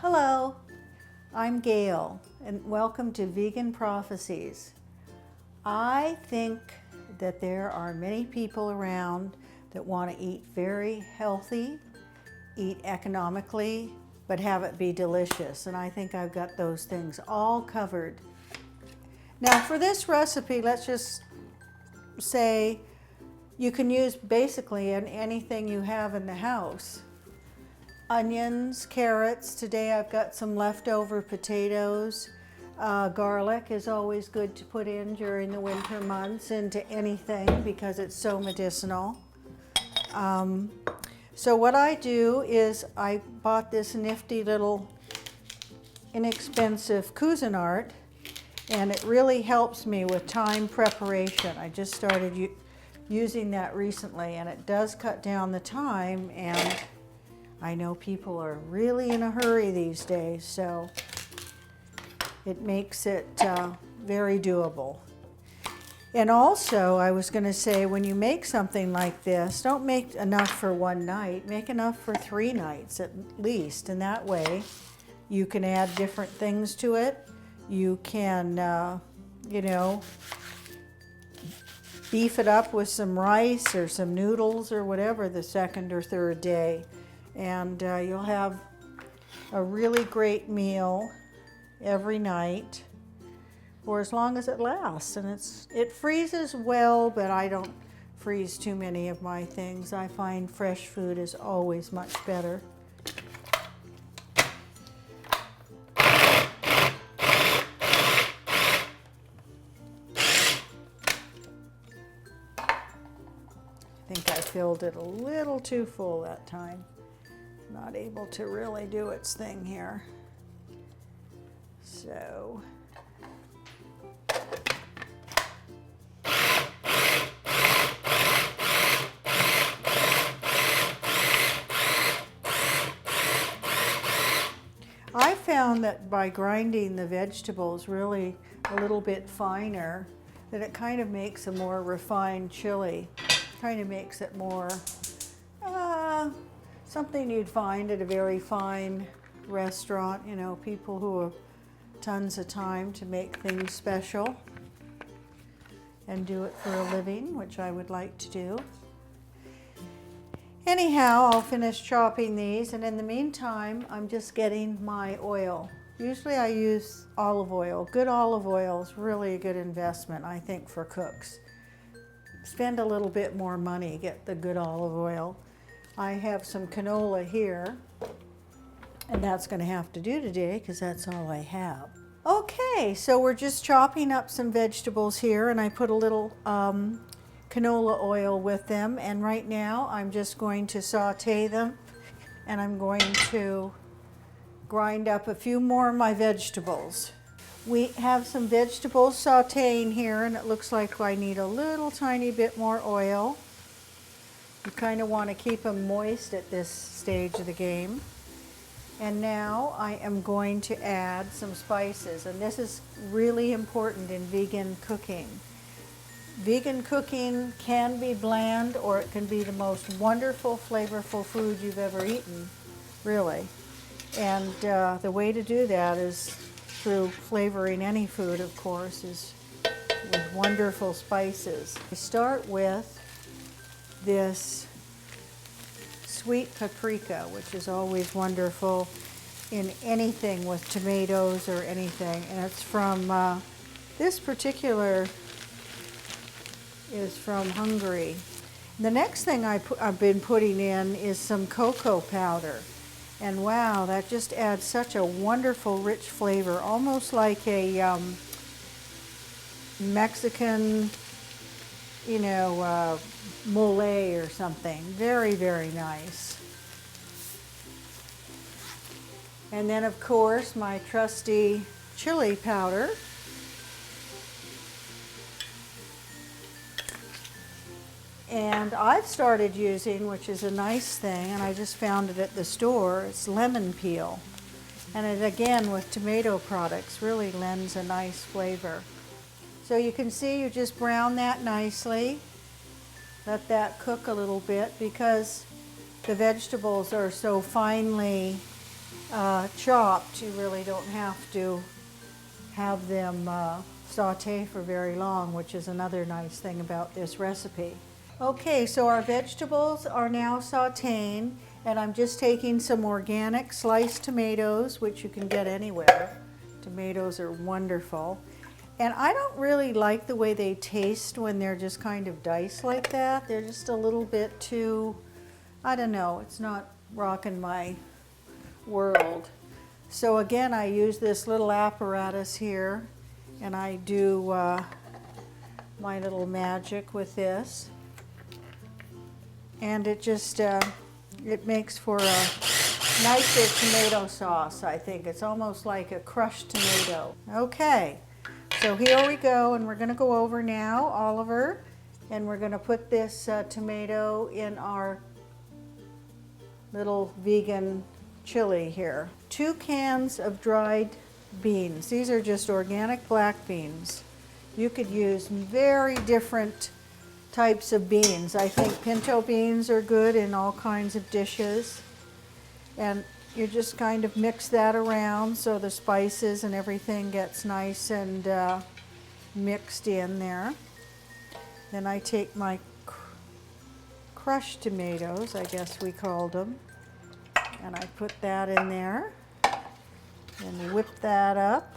Hello, I'm Gail, and welcome to Vegan Prophecies. I think that there are many people around that want to eat very healthy, eat economically, but have it be delicious, and I think I've got those things all covered. Now for this recipe, let's just say you can use basically anything you have in the house. Onions, carrots. Today I've got some leftover potatoes. Garlic is always good to put in during the winter months into anything because it's so medicinal. So what I do is I bought this nifty little inexpensive Cuisinart, and it really helps me with time preparation. I just started using that recently, and it does cut down the time, and I know people are really in a hurry these days, so it makes it very doable. And also, I was going to say, when you make something like this, don't make enough for one night, make enough for 3 nights at least, and that way you can add different things to it. You can, beef it up with some rice or some noodles or whatever the second or third day. And you'll have a really great meal every night for as long as it lasts. And it freezes well, but I don't freeze too many of my things. I find fresh food is always much better. I think I filled it a little too full that time. Not able to really do its thing here. So I found that by grinding the vegetables really a little bit finer, that it kind of makes a more refined chili. Kind of makes it more something you'd find at a very fine restaurant, you know, people who have tons of time to make things special and do it for a living, which I would like to do. Anyhow, I'll finish chopping these, and in the meantime, I'm just getting my oil. Usually I use olive oil. Good olive oil is really a good investment, I think, for cooks. Spend a little bit more money, get the good olive oil. I have some canola here, and that's going to have to do today because that's all I have. Okay, so we're just chopping up some vegetables here, and I put a little canola oil with them, and right now I'm just going to saute them, and I'm going to grind up a few more of my vegetables. We have some vegetables sauteing here, and it looks like I need a little tiny bit more oil. You kind of want to keep them moist at this stage of the game. And now I am going to add some spices, and this is really important in vegan cooking. Vegan cooking can be bland, or it can be the most wonderful, flavorful food you've ever eaten, really. And the way to do that is through flavoring any food, of course, is with wonderful spices. I start with this sweet paprika, which is always wonderful in anything with tomatoes or anything. And it's from, this particular is from Hungary. The next thing I've been putting in is some cocoa powder. And wow, that just adds such a wonderful, rich flavor, almost like a Mexican, mole or something. Very, very nice. And then, of course, my trusty chili powder. And I've started using, which is a nice thing, and I just found it at the store, it's lemon peel. And it, again, with tomato products, really lends a nice flavor. So you can see you just brown that nicely. Let that cook a little bit because the vegetables are so finely chopped. You really don't have to have them saute for very long, which is another nice thing about this recipe. Okay, so our vegetables are now sauteing, and I'm just taking some organic sliced tomatoes, which you can get anywhere. Tomatoes are wonderful. And I don't really like the way they taste when they're just kind of diced like that. They're just a little bit too, I don't know, it's not rocking my world. So again, I use this little apparatus here, and I do my little magic with this. And it just, it makes for a nicer tomato sauce, I think. It's almost like a crushed tomato. Okay, so here we go, and we're gonna go over now, Oliver, and we're gonna put this tomato in our little vegan chili here. 2 cans of dried beans. These are just organic black beans. You could use very different types of beans. I think pinto beans are good in all kinds of dishes. And you just kind of mix that around so the spices and everything gets nice and mixed in there. Then I take my crushed tomatoes, I guess we called them, and I put that in there and whip that up.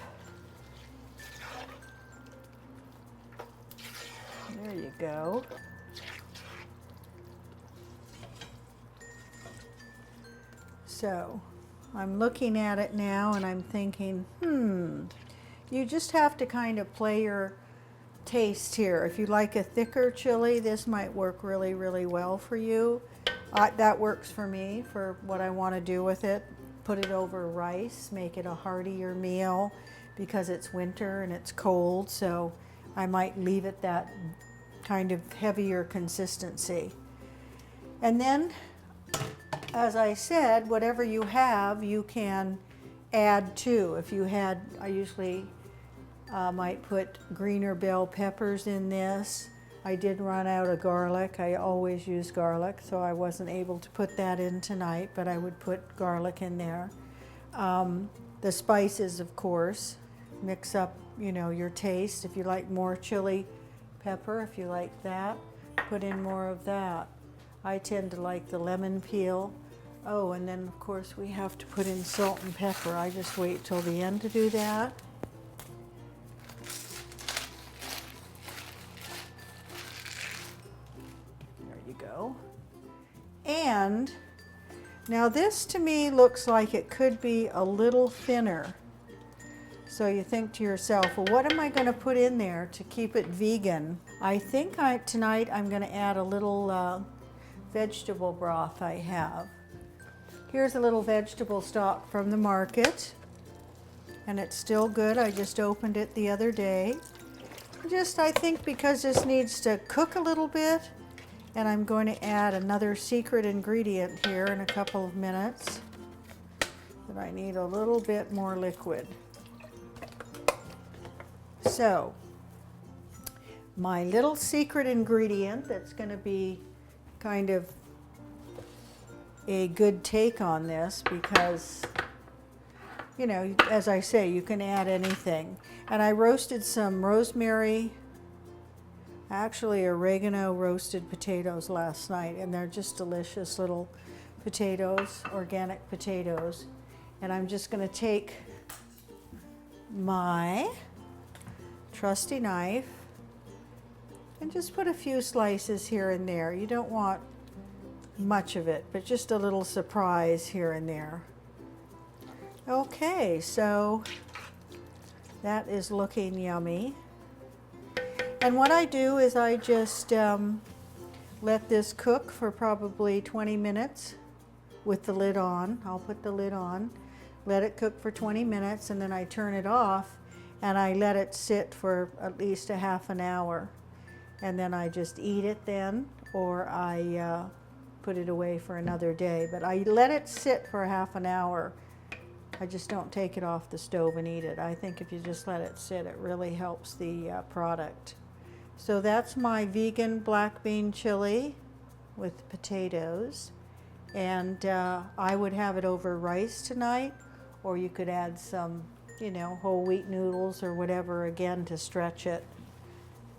There you go. So I'm looking at it now and I'm thinking, you just have to kind of play your taste here. If you like a thicker chili, this might work really, really well for you. That works for me for what I want to do with it. Put it over rice, make it a heartier meal because it's winter and it's cold, so I might leave it that kind of heavier consistency. And then, as I said, whatever you have, you can add to. If you had, I usually might put greener bell peppers in this. I did run out of garlic. I always use garlic, so I wasn't able to put that in tonight, but I would put garlic in there. The spices, of course, mix up, you know, your taste. If you like more chili pepper, if you like that, put in more of that. I tend to like the lemon peel. Oh, and then of course we have to put in salt and pepper. I just wait till the end to do that. There you go. And now this to me looks like it could be a little thinner. So you think to yourself, well, what am I going to put in there to keep it vegan? I think tonight I'm going to add a little vegetable broth I have. Here's a little vegetable stock from the market, and it's still good. I just opened it the other day. I think because this needs to cook a little bit, and I'm going to add another secret ingredient here in a couple of minutes, but I need a little bit more liquid. So, my little secret ingredient that's going to be kind of a good take on this, because, you know, as I say, you can add anything. And I roasted some rosemary, actually oregano roasted potatoes last night, and they're just delicious little potatoes, organic potatoes. And I'm just going to take my trusty knife and just put a few slices here and there. You don't want much of it, but just a little surprise here and there. Okay, so that is looking yummy. And what I do is I just let this cook for probably 20 minutes with the lid on. I'll put the lid on, let it cook for 20 minutes, and then I turn it off and I let it sit for at least a half an hour. And then I just eat it then, or I put it away for another day. But I let it sit for half an hour. I just don't take it off the stove and eat it. I think if you just let it sit, it really helps the product. So that's my vegan black bean chili with potatoes. And I would have it over rice tonight, or you could add some, whole wheat noodles or whatever again to stretch it.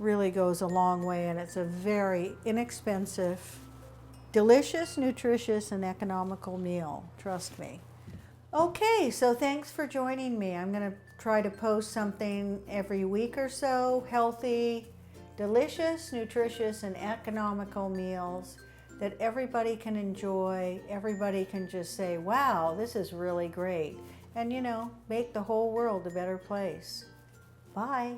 Really goes a long way, and it's a very inexpensive, delicious, nutritious, and economical meal. Trust me. Okay, so thanks for joining me. I'm going to try to post something every week or so, healthy, delicious, nutritious, and economical meals that everybody can enjoy. Everybody can just say, wow, this is really great. And make the whole world a better place. Bye.